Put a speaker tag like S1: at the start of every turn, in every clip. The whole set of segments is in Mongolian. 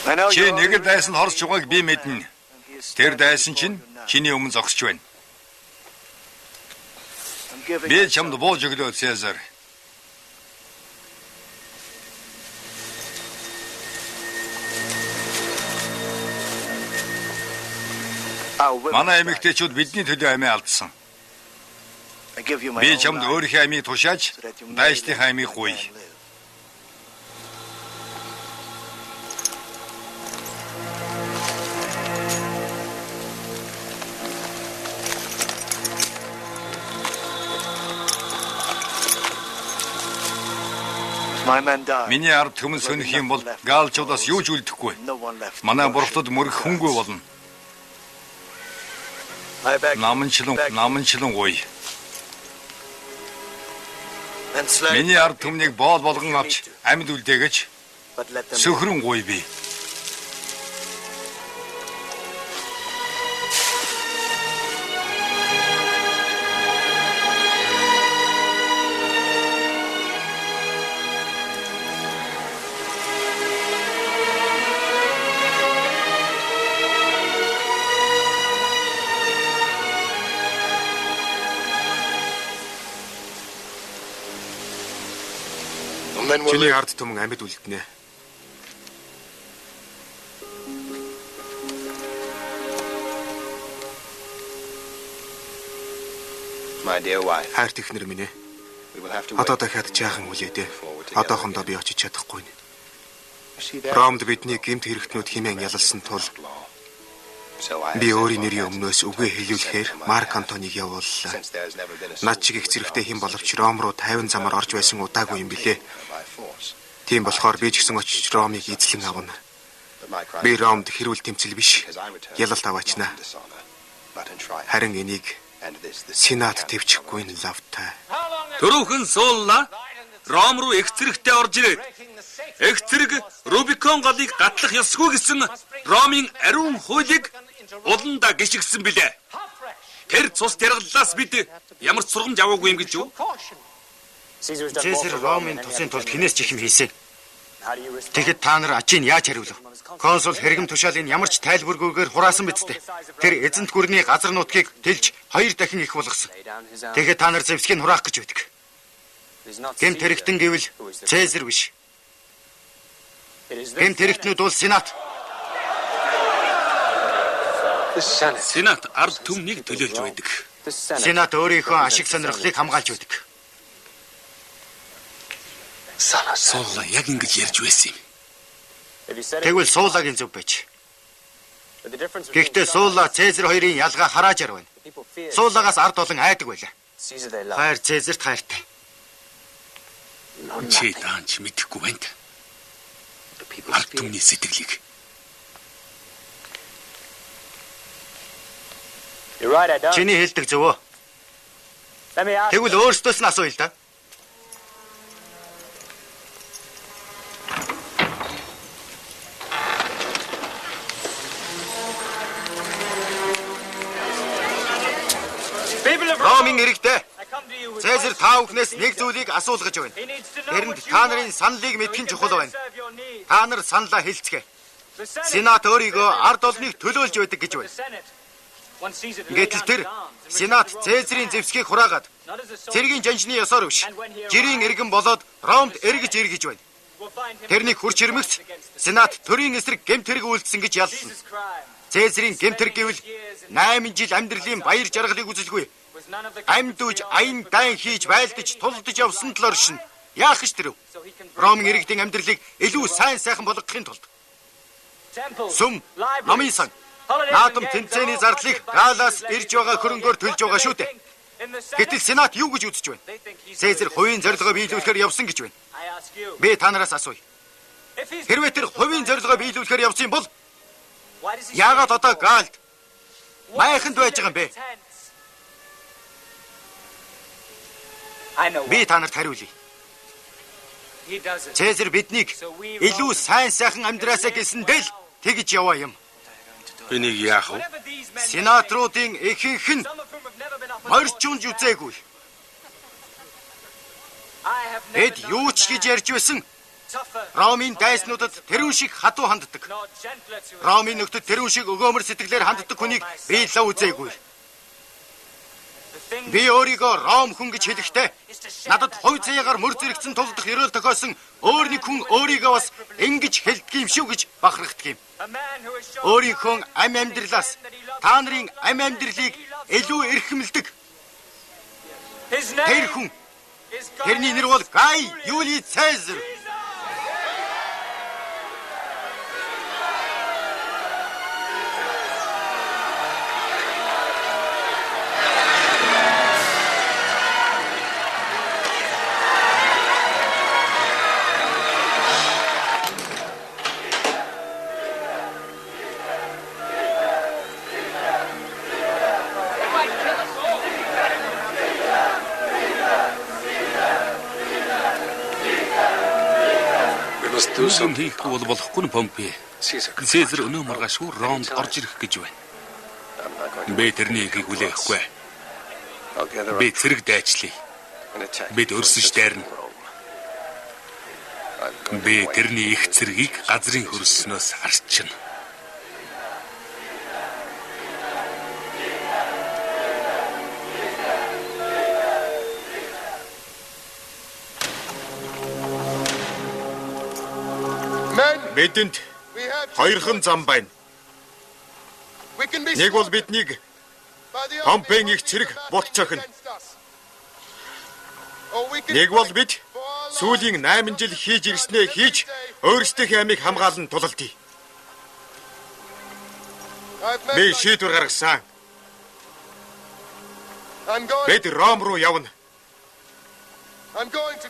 S1: Чи нэг дайсан хорсч байгааг би мэднэ. Тэр дайсан чинь чиний өмнө зогсож байна. Би чамд бууж өглөө Цезар. Манай эмэгтэйчүүд бидний төлөө амиа алдсан. Би чамд өөрийнхөө амийг тушааж, дайсныхаа амийг гуй. Миний ард түмэн сөнөх юм бол гаалчуудаас юу ч үлдэхгүй. Манай бурхтад мөрөх хүнгүй болно. Наманчлан гуй. Миний ард түмнийг боол болгон авч амьд үлдээгэж сөхрөн гуй би.
S2: Чиний ард түмэн амьд үлдэнэ. Хайрт эхнэр минь ээ. Одоо дахиад жаахан хүлээдэ. Одоохондоо би очиж чадахгүй нэ. Ромд бидний гэмт хэрэгтнүүд хэмээн ялалсан тул би өөрийн нэрийн өмнөөс үгээ хэлүүлэхээр Марк Антонийг явууллаа. Над чиг их зэрэгтэй хэн боловч Ром руу 50 замаар орж байсан удаагүй юм билээ. Тийм болохоор би ч гэсэн очиж Ромыг эзлэн авна. Би Ромд хэрүүл тэмцэл биш, ялалт аваачна. Харин энийг Сенат төвчихгүй нь лавтай.
S3: Төрөвхөн суулна. Ром руу их зэрэгтэй орж ирээд их зэрэг Рубикон голыг гатлах ёсгүй гэсэн Ромын ариун хуулийг уланда гიშгсэн билээ. Тэр цус тэрглалаас бид ямар ч сургамж аваагүй юм гэж юу?
S4: Цэзэр Ромын тусын тулд хинээс ч их юм хийсэн. Тэгэхэд та нар ачийг яаж хариулах? Консул хэрэгэм тушаалын ямар ч тайлбаргүйгээр хураасан бидтэй. Тэр эзэнт гүрний газар нутгийг тэлж 2 дахин их болгосон. Тэгэхэд та нар зэвсгийг хураах гэж байдаг. Гэмт хэрэгтэн гэвэл Цэзэр биш. Гэмт хэрэгтнүүд бол Сенат.
S3: Сенат ард түмнийг төлөөлж байдаг.
S4: Сенат өөрийнхөө ашиг сонирхлыг хамгаалж байдаг.
S3: Суулла яг ингэж ярьж байсан юм.
S4: Тэгвэл Суулагийн зөв байж. Гэхдээ Суула Цэзэр хоёрын ялгаа харааж ярвна. Суулагаас ард олон айдаг байлаа. Хайр Цэзэрт хайртай.
S3: Чи даанч мэдэхгүй байна. Ард түмний сэтгэлийг.
S4: Чиний хэлдэг зөвөө. Тэгвэл өөрсдөөс нь асууя л да. Ромын иргэдээ Цэзэр та бүхнээс нэг зүйлийг асуулгаж байна. Тэрэнд та нарын саналыг мэдэх нь чухал байна. Та нар саналаа хэлцгээе. Сенат өөрийгөө ард олныг төлөөлж байдаг гэж байна. Гэтэл тэр Сенат Цэзэрийн зэвсгийг хураагаад цэргийн жанжны ёсоор биш, жирийн иргэн болоод Ромд эргэж иргэж байна. Тэрнийг хурч ирмэгц Сенат төрийн эсрэг гэмт хэрэг үйлдсэн гэж яллана. Цэзэрийн гэмт хэрэг гэвэл 8 жил амьдралын баяр жаргалыг үзэлгүй. Амьд үж аян дайн хийж байлдаж тулдаж явсан тул оршин. Яах гэж тэрв? Ромын иргэдийн амьдралыг илүү сайн сайхан болгохын тулд. Сүм, номын сан, наадам тэмцээний зардлыг гаалаас ирж байгаа хөрөнгөөр төлж байгаа шүү дээ. Гэтэл Сенат юу гэж үзэж байна? Цэзэр хувийн зорилгоо биелүүлэхээр явсан гэж байна. Би та нараас асууя. Хэрвээ тэр хувийн зорилгоо биелүүлэхээр явсан бол яагаад одоо гаалд майханд байж байгаа юм бэ? Би та нарт хариулъя. Цэзэр биднийг илүү сайн сайхан амьдраасаа гэсэндээ л тэгж яваа юм.
S3: Энийг яах вэ?
S4: Сенаторуудын ихэнх нь морьчунж үзээгүй. Эд юу ч гэж ярьж байсан Ромын дайснуудад тэрүүн шиг хатуу ханддаг. Ромын нөхдөд тэрүүн шиг өгөөмөр сэтгэлээр ханддаг хүнийг би лав үзээгүй. Би өөрийгөө Ром хүн гэж хэлэхдээ надад хувь заяагаар мөр зэрэгцэн тулдах ерөөл тохиосон өөр нэг хүн өөрийгөө бас ингэж хэлдэг юм шүү гэж бахархдаг юм. Өөрийнхөө ам амьдралаас та нарын ам амьдралыг илүү эрхэмлдэг. Тэр хүн тэрний нэр бол Гай Юли Цезар.
S3: Үүсгэн хийхгүй бол болохгүй Помпей. Цезар өнөө маргаашгүй Ромд орж ирэх гэж байна. Би тэрний ихийг хүлээхгүй. Би цэрэг дайчлаа. Бид өрсөж дайрна. Би тэрний их цэргийг газрын хөрснөөс арчна.
S2: Бидэнд хоёрхан зам байна. Нэг бол биднийг Помпейн их цэрэг бутцохно. Нэг бол бид сүүлийн 8 жил хийж ирснээ хийж өөрсдийнхөө амийг хамгаалан тулалдъя. Би шийдвэр гаргасан. Бид Ром руу явна.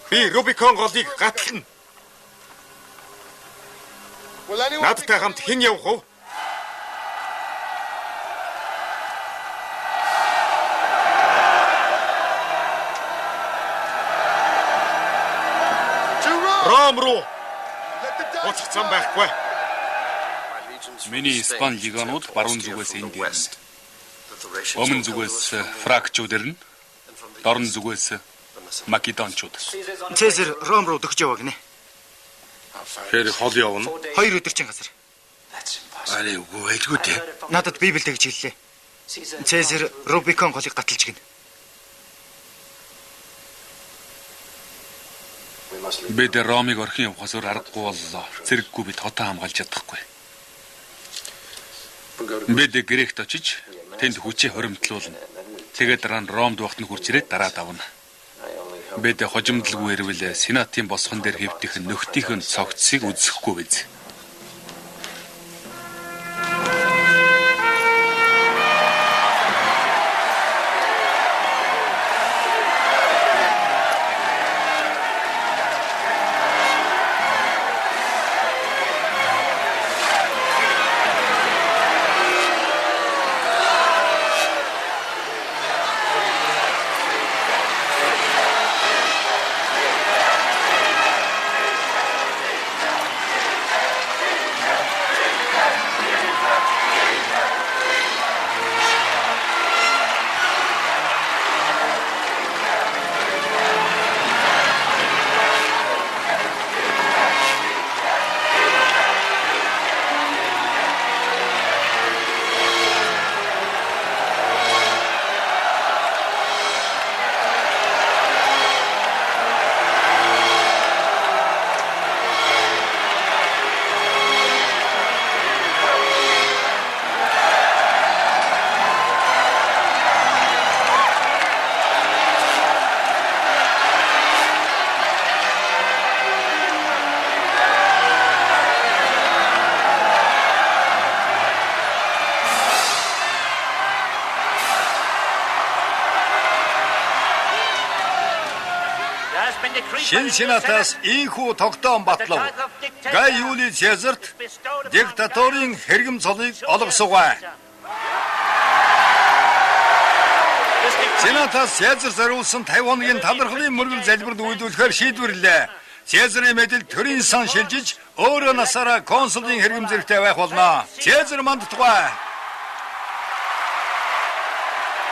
S2: Би Рубикон голыг гатлана. Надтай хамт хэн явах вэ? Ром руу. Очих зам байхгүй.
S3: Миний Испани легионууд баруун зүгээс энд ирнэ. Өмнө зүгээс фракчууд ирнэ. Дорн зүгээс македончууд.
S4: Цезар Ром руу дөхж яваа гинэ.
S3: Тэр хол явна.
S4: 2 өдөрчин газар.
S3: Арай үгүй байлгүй дээ.
S4: Надад Библиэд гэж хэллээ. Цезар Рубикон голыг гаталж гин.
S3: Бид Ромыг орхин явахаас өөр аргагүй боллоо. Зэрэггүй бид хотоо хамгаалж чадахгүй. Бид Грект очиж тэнд хүчээ хоримтлуулна. Тэгээд дараа нь Ромд багтан хурж ирээд дараа давна. Бид хожимдолгүй ирвэл сенатын босгон дээр хэвтэх нөхдийн цогцсыг үзэхгүй биз.
S1: Шинэ сенатаас ийхүү тогтоом батлав. Гай Юли Цезарт диктаторын хэргэм цолыг олгосгоо. Сенатаас Цезар зориулсан 50 хоногийн талархлын мөргөл залбирд үйлдвэрлэхээр шийдвэрлэлээ. Цезарын мэдэл төрийн сан шилжиж өөрөө насаараа консулын хэргэм зэрэгтэй байх болно. Цезар мандтугай.